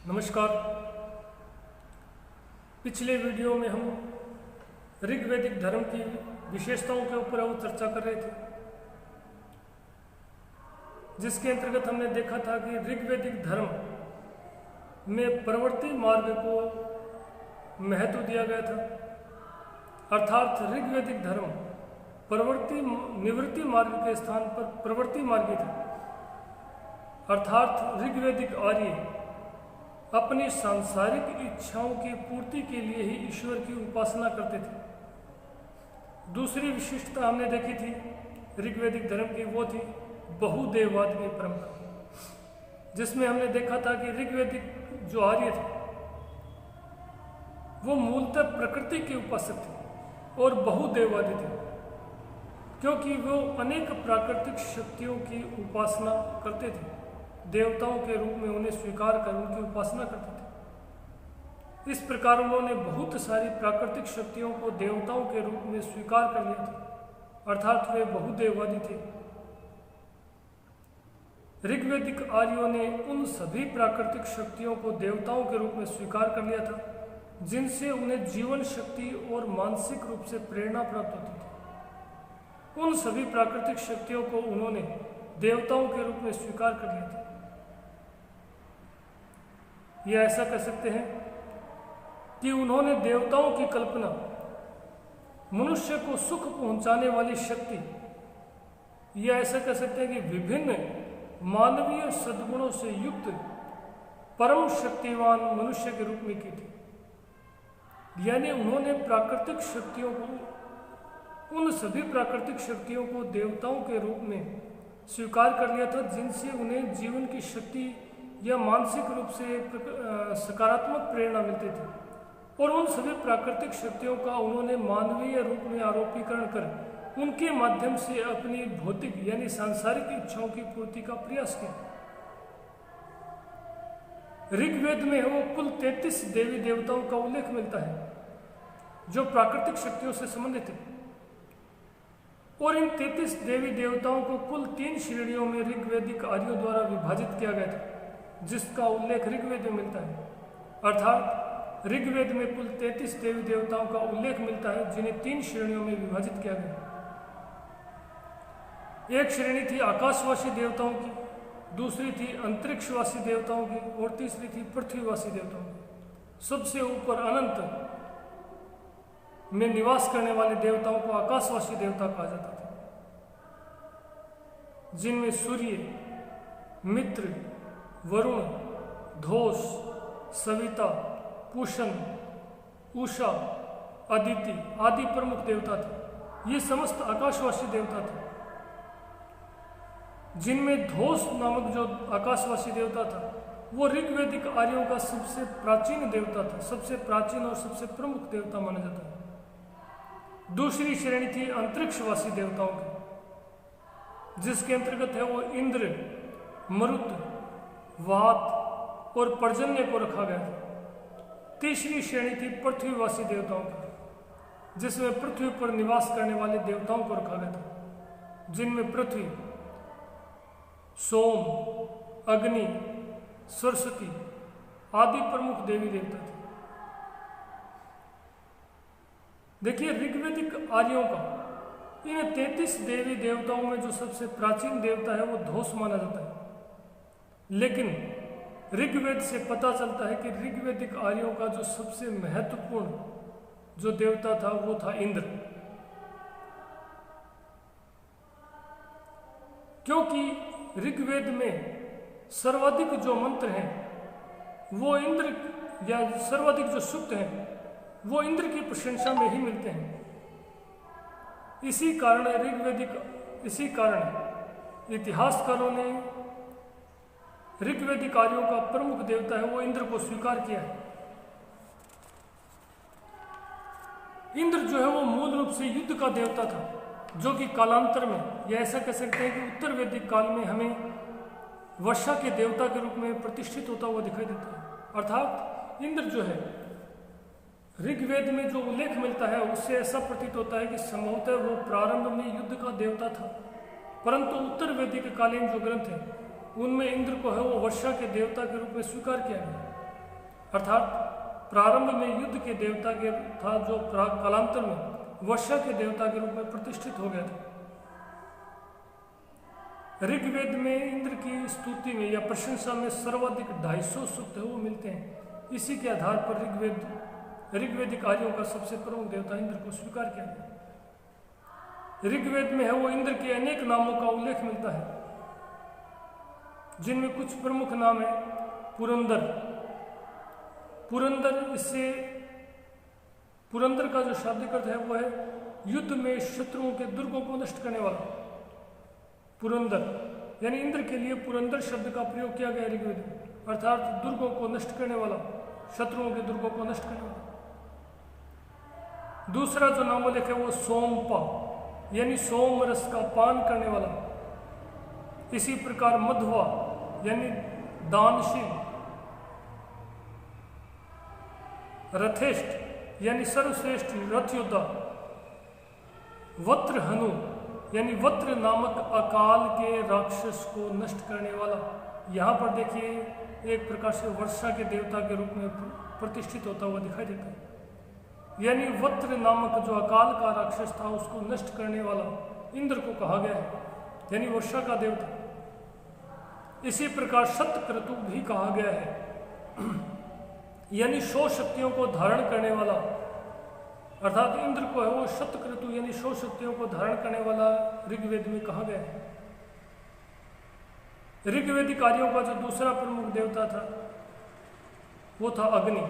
नमस्कार। पिछले वीडियो में हम ऋग्वैदिक धर्म की विशेषताओं के ऊपर चर्चा कर रहे थे, जिसके अंतर्गत हमने देखा था कि ऋग्वैदिक धर्म में प्रवृत्ति मार्ग को महत्व दिया गया था। अर्थात ऋग्वैदिक धर्म प्रवृत्ति निवृत्ति मार्ग के स्थान पर प्रवृत्ति मार्गी था। अर्थात ऋग्वैदिक आर्य अपनी सांसारिक इच्छाओं की पूर्ति के लिए ही ईश्वर की उपासना करते थे। दूसरी विशिष्टता हमने देखी थी ऋग्वैदिक धर्म की, वो थी बहुदेववाद की परंपरा, जिसमें हमने देखा था कि ऋग्वैदिक जो आर्य थे वो मूलतः प्रकृति के उपासक थे और बहुदेववादी थे, क्योंकि वो अनेक प्राकृतिक शक्तियों की उपासना करते थे। देवताओं के रूप में उन्हें स्वीकार कर उनकी उपासना करते थे। इस प्रकार उन्होंने बहुत सारी प्राकृतिक शक्तियों को देवताओं के रूप में स्वीकार कर लिया था, अर्थात वे बहुदेववादी थे। ऋग्वैदिक आर्यों ने उन सभी प्राकृतिक शक्तियों को देवताओं के रूप में स्वीकार कर लिया था जिनसे उन्हें जीवन शक्ति और मानसिक रूप से प्रेरणा प्राप्त होती थी। उन सभी प्राकृतिक शक्तियों को उन्होंने देवताओं के रूप में स्वीकार कर लिया था। यह ऐसा कह सकते हैं कि उन्होंने देवताओं की कल्पना मनुष्य को सुख पहुंचाने वाली शक्ति, यह ऐसा कह सकते हैं कि विभिन्न मानवीय सद्गुणों से युक्त परम शक्तिवान मनुष्य के रूप में की थी। यानी उन्होंने प्राकृतिक शक्तियों को, उन सभी प्राकृतिक शक्तियों को देवताओं के रूप में स्वीकार कर लिया था जिनसे उन्हें जीवन की शक्ति या मानसिक रूप से सकारात्मक प्रेरणा मिलती थी। और उन सभी प्राकृतिक शक्तियों का उन्होंने मानवीय रूप में आरोपीकरण कर उनके माध्यम से अपनी भौतिक यानी सांसारिक इच्छाओं की पूर्ति का प्रयास किया। ऋग्वेद में वो कुल 33 देवी देवताओं का उल्लेख मिलता है जो प्राकृतिक शक्तियों से संबंधित है, और इन 33 देवी देवताओं को कुल 3 श्रेणियों में ऋग्वैदिक आर्यों द्वारा विभाजित किया गया था, जिसका उल्लेख ऋग्वेद में मिलता है। अर्थात ऋग्वेद में कुल 33 देवी देवताओं का उल्लेख मिलता है जिन्हें 3 श्रेणियों में विभाजित किया गया। एक श्रेणी थी आकाशवासी देवताओं की, दूसरी थी अंतरिक्षवासी देवताओं की और तीसरी थी पृथ्वीवासी देवताओं की। सबसे ऊपर अनंत में निवास करने वाले देवताओं को आकाशवासी देवता कहा जाता था, जिनमें सूर्य, मित्र, वरुण, धोष, सविता, पूषण, उषा, अदिति आदि प्रमुख देवता थे। ये समस्त आकाशवासी देवता थे, जिनमें धोष नामक जो आकाशवासी देवता था वो ऋग्वैदिक आर्यों का सबसे प्राचीन देवता था, सबसे प्राचीन और सबसे प्रमुख देवता माना जाता है। दूसरी श्रेणी थी अंतरिक्षवासी देवताओं की, जिसके अंतर्गत है वो इंद्र, मरुत, वात और पर्जन्य को रखा गया था। तीसरी श्रेणी थी पृथ्वीवासी देवताओं की, जिसमें पृथ्वी पर निवास करने वाले देवताओं को रखा गया था, जिनमें पृथ्वी, सोम, अग्नि, सरस्वती आदि प्रमुख देवी देवता थे। देखिए, ऋग्वैदिक आर्यों का इन 33 देवी देवताओं में जो सबसे प्राचीन देवता है वो धोष माना जाता है, लेकिन ऋग्वेद से पता चलता है कि ऋग्वैदिक आर्यों का जो सबसे महत्वपूर्ण जो देवता था वो था इंद्र, क्योंकि ऋग्वेद में सर्वाधिक जो मंत्र हैं वो इंद्र, या सर्वाधिक जो सूक्त हैं वो इंद्र की प्रशंसा में ही मिलते हैं। इसी कारण इतिहासकारों ने ऋग्वैदिक आर्यों का प्रमुख देवता है वो इंद्र को स्वीकार किया है। इंद्र जो है वो मूल रूप से युद्ध का देवता था, जो कि कालांतर में, या ऐसा कह सकते हैं कि उत्तर वैदिक काल में हमें वर्षा के देवता के रूप में प्रतिष्ठित होता हुआ दिखाई देता है। अर्थात इंद्र जो है ऋग्वेद में जो उल्लेख मिलता है उससे ऐसा प्रतीत होता है कि संभवतः वो प्रारंभ में युद्ध का देवता था, परंतु उत्तर वैदिक कालीन जो ग्रंथ है उनमें इंद्र को है वो वर्षा के देवता के रूप में स्वीकार किया गया। अर्थात प्रारंभ में युद्ध के देवता के था, जो कालांतर में वर्षा के देवता के रूप में प्रतिष्ठित हो गया था। ऋग्वेद में इंद्र की स्तुति में या प्रशंसा में सर्वाधिक 250 सूक्त वो मिलते हैं। इसी के आधार पर ऋग्वेदिक आर्यों का सबसे प्रमुख देवता इंद्र को स्वीकार किया गया। ऋग्वेद में है वो इंद्र के अनेक नामों का उल्लेख मिलता है, जिनमें कुछ प्रमुख नाम है। पुरंदर, इससे पुरंदर का जो शाब्दिक अर्थ है वो है युद्ध में शत्रुओं के दुर्गों को नष्ट करने वाला। पुरंदर यानी इंद्र के लिए पुरंदर शब्द का प्रयोग किया गया ऋग्वेद में, अर्थात दुर्गों को नष्ट करने वाला, शत्रुओं के दुर्गों को नष्ट करने वाला। दूसरा जो नामोल्लेख है वो सोमपा यानी सोम रस का पान करने वाला। इसी प्रकार मध्वा यानी दानशील। रथेष्ट यानी सर्वश्रेष्ठ रथ योद्धा। वत्र हनु यानी वत्र नामक अकाल के राक्षस को नष्ट करने वाला। यहाँ पर देखिए एक प्रकार से वर्षा के देवता के रूप में प्रतिष्ठित होता हुआ दिखाई देता है। यानी वत्र नामक जो अकाल का राक्षस था उसको नष्ट करने वाला इंद्र को कहा गया है, यानी वर्षा का देवता। इसी प्रकार शतक्रतु भी कहा गया है, यानी 100 शक्तियों को धारण करने वाला। अर्थात इंद्र को है वो शतक्रतु यानी 100 शक्तियों को धारण करने वाला ऋग्वेद में कहा गया है। ऋग्वेदिक कार्यों का जो दूसरा प्रमुख देवता था वो था अग्नि।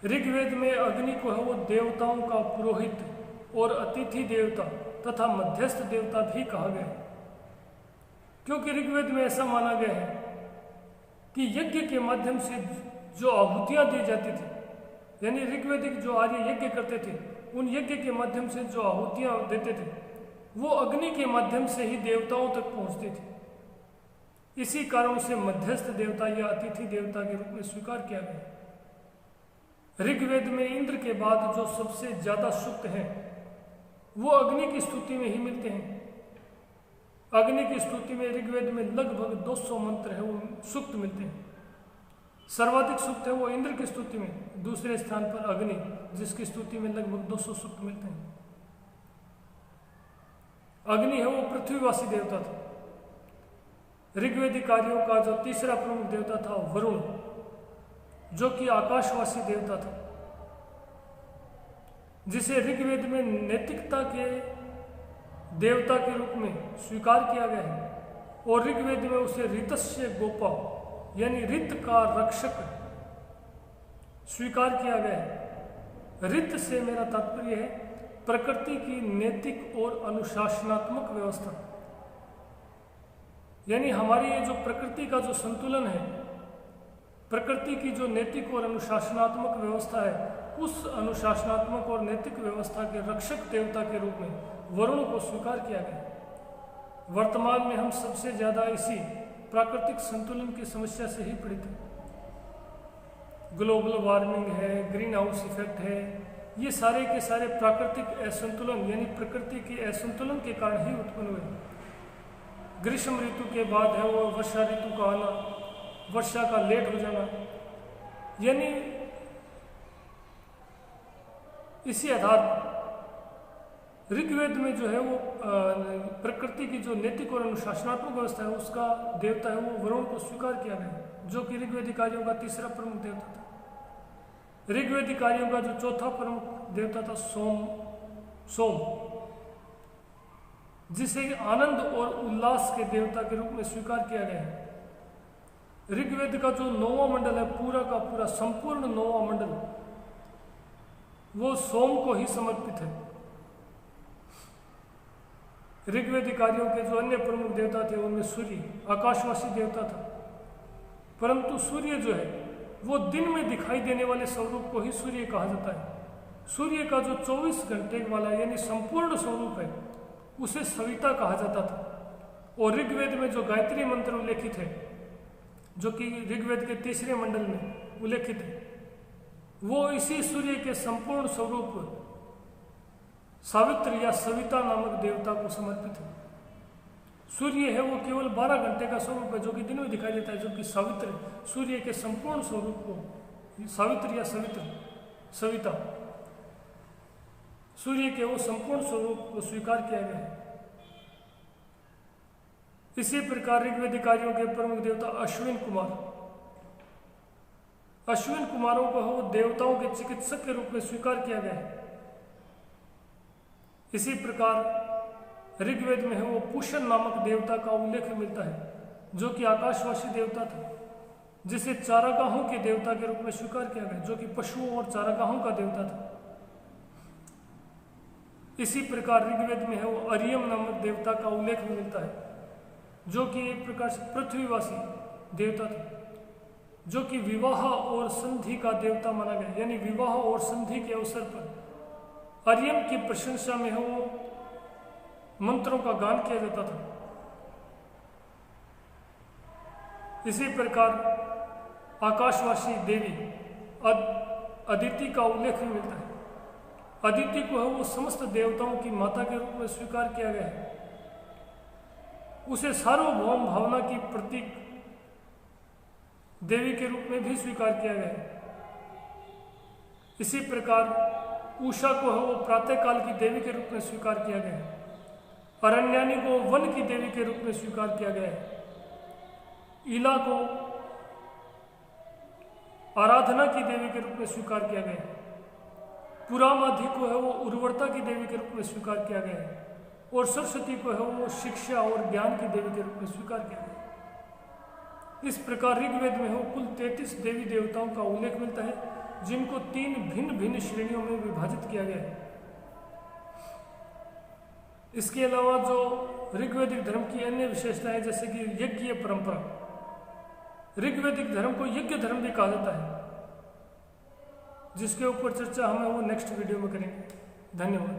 ऋग्वेद में अग्नि को है वो देवताओं का पुरोहित और अतिथि देवता तथा मध्यस्थ देवता भी कहा गया है, क्योंकि ऋग्वेद में ऐसा माना गया है कि यज्ञ के माध्यम से जो आहुतियां दी जाती थी, यानी ऋग्वेदिक जो आर्य यज्ञ करते थे उन यज्ञ के माध्यम से जो आहुतियां देते थे वो अग्नि के माध्यम से ही देवताओं तक पहुंचती थी। इसी कारण से मध्यस्थ देवता या अतिथि देवता के रूप में स्वीकार किया गया। ऋग्वेद में इंद्र के बाद जो सबसे ज्यादा सूक्त हैं वो अग्नि की स्तुति में ही मिलते हैं। अग्नि की स्तुति में ऋग्वेद में लगभग 200 मंत्र है वो सूक्त मिलते हैं। सर्वाधिक सूक्त है वो इंद्र की स्तुति में, दूसरे स्थान पर अग्नि जिसकी स्तुति में लगभग 200 सूक्त मिलते हैं। अग्नि है वो पृथ्वीवासी देवता था। ऋग्वेदिक कार्यों का जो तीसरा प्रमुख देवता था वरुण, जो कि आकाशवासी देवता था, जिसे ऋग्वेद में नैतिकता के देवता के रूप में स्वीकार किया गया है। और ऋग्वेद में उसे ऋतस्य गोपा यानी ऋत का रक्षक स्वीकार किया गया है। ऋत से मेरा तात्पर्य है प्रकृति की नैतिक और अनुशासनात्मक व्यवस्था, यानी हमारी ये जो प्रकृति का जो संतुलन है, प्रकृति की जो नैतिक और अनुशासनात्मक व्यवस्था है, उस अनुशासनात्मक और नैतिक व्यवस्था के रक्षक देवता के रूप में वरुण को स्वीकार किया गया। वर्तमान में हम सबसे ज्यादा इसी प्राकृतिक संतुलन की समस्या से ही पीड़ित हैं। ग्लोबल वार्मिंग है, ग्रीन हाउस इफेक्ट है, ये सारे के सारे प्राकृतिक असंतुलन यानी प्रकृति के असंतुलन के कारण ही उत्पन्न हुए। ग्रीष्म ऋतु के बाद है वो वर्षा ऋतु का आना, वर्षा का लेट हो जाना, यानी इसी आधार ऋग्वेद में जो है वो प्रकृति की जो नैतिक और अनुशासनात्मक व्यवस्था है उसका देवता है वो वरुण को स्वीकार किया गया, जो कि ऋग्वेदिक कार्यों का तीसरा प्रमुख देवता था। ऋग्वेदिक कार्यों का जो चौथा प्रमुख देवता था सोम, जिसे आनंद और उल्लास के देवता के रूप में स्वीकार किया गया है। ऋग्वेद का जो 9वां मंडल है, पूरा का पूरा संपूर्ण 9वां मंडल वो सोम को ही समर्पित है। ऋग्वेदिक कार्यों के जो अन्य प्रमुख देवता थे उनमें सूर्य आकाशवासी देवता था, परंतु सूर्य जो है वो दिन में दिखाई देने वाले स्वरूप को ही सूर्य कहा जाता है। सूर्य का जो 24 घंटे वाला यानी संपूर्ण स्वरूप है उसे सविता कहा जाता था। और ऋग्वेद में जो गायत्री मंत्र उल्लेखित है, जो कि ऋग्वेद के तीसरे मंडल में उल्लेखित है, वो इसी सूर्य के संपूर्ण स्वरूप सावित्र या सविता नामक देवता को समर्पित है। सूर्य है वो केवल 12 घंटे का स्वरूप है जो कि दिन में दिखाई देता है, जबकि सावित्र सूर्य के संपूर्ण स्वरूप को सावित्र या सविता सूर्य के वो संपूर्ण स्वरूप को स्वीकार किया गया है। इसी प्रकार ऋग्वेदिक कार्यों के प्रमुख देवता अश्विन कुमारों को वो देवताओं के चिकित्सक के रूप में स्वीकार किया गया है। इसी प्रकार ऋग्वेद में है वो पुष्ण नामक देवता का उल्लेख मिलता है जो कि आकाशवासी देवता था, जिसे चारागाहों के देवता के रूप में स्वीकार किया गया, जो कि पशुओं और चारागाहों का देवता था। इसी प्रकार ऋग्वेद में है वो अरियम नामक देवता का उल्लेख भी मिलता है, जो कि एक प्रकार से पृथ्वीवासी देवता था, जो कि विवाह और संधि का देवता माना गया। यानी विवाह और संधि के अवसर पर अरियम की प्रशंसा में है वो मंत्रों का गान किया जाता था। इसी प्रकार आकाशवासी देवी अदिति का उल्लेख भी मिलता है। अदिति को है वो समस्त देवताओं की माता के रूप में स्वीकार किया गया है। उसे सार्वभौम भावना की प्रतीक देवी के रूप में भी स्वीकार किया गया है। इसी प्रकार उषा को है वो प्रातःकाल की देवी के रूप में स्वीकार किया गया है। अरण्यानी को वन की देवी के रूप में स्वीकार किया गया है। इला को आराधना की देवी के रूप में स्वीकार किया गया है। पुरामाधि को है वो उर्वरता की देवी के रूप में स्वीकार किया गया है। और सरस्वती को है वो शिक्षा और ज्ञान की देवी के रूप में स्वीकार किया गया है। इस प्रकार ऋग्वेद में हो कुल 33 देवी देवताओं का उल्लेख मिलता है, जिनको 3 भिन्न भिन्न श्रेणियों में विभाजित किया गया है। इसके अलावा जो ऋग्वेदिक धर्म की अन्य विशेषताएं जैसे कि यज्ञ परंपरा, ऋग्वेदिक धर्म को यज्ञ धर्म भी कहा जाता है, जिसके ऊपर चर्चा हमें वो नेक्स्ट वीडियो में करेंगे। धन्यवाद।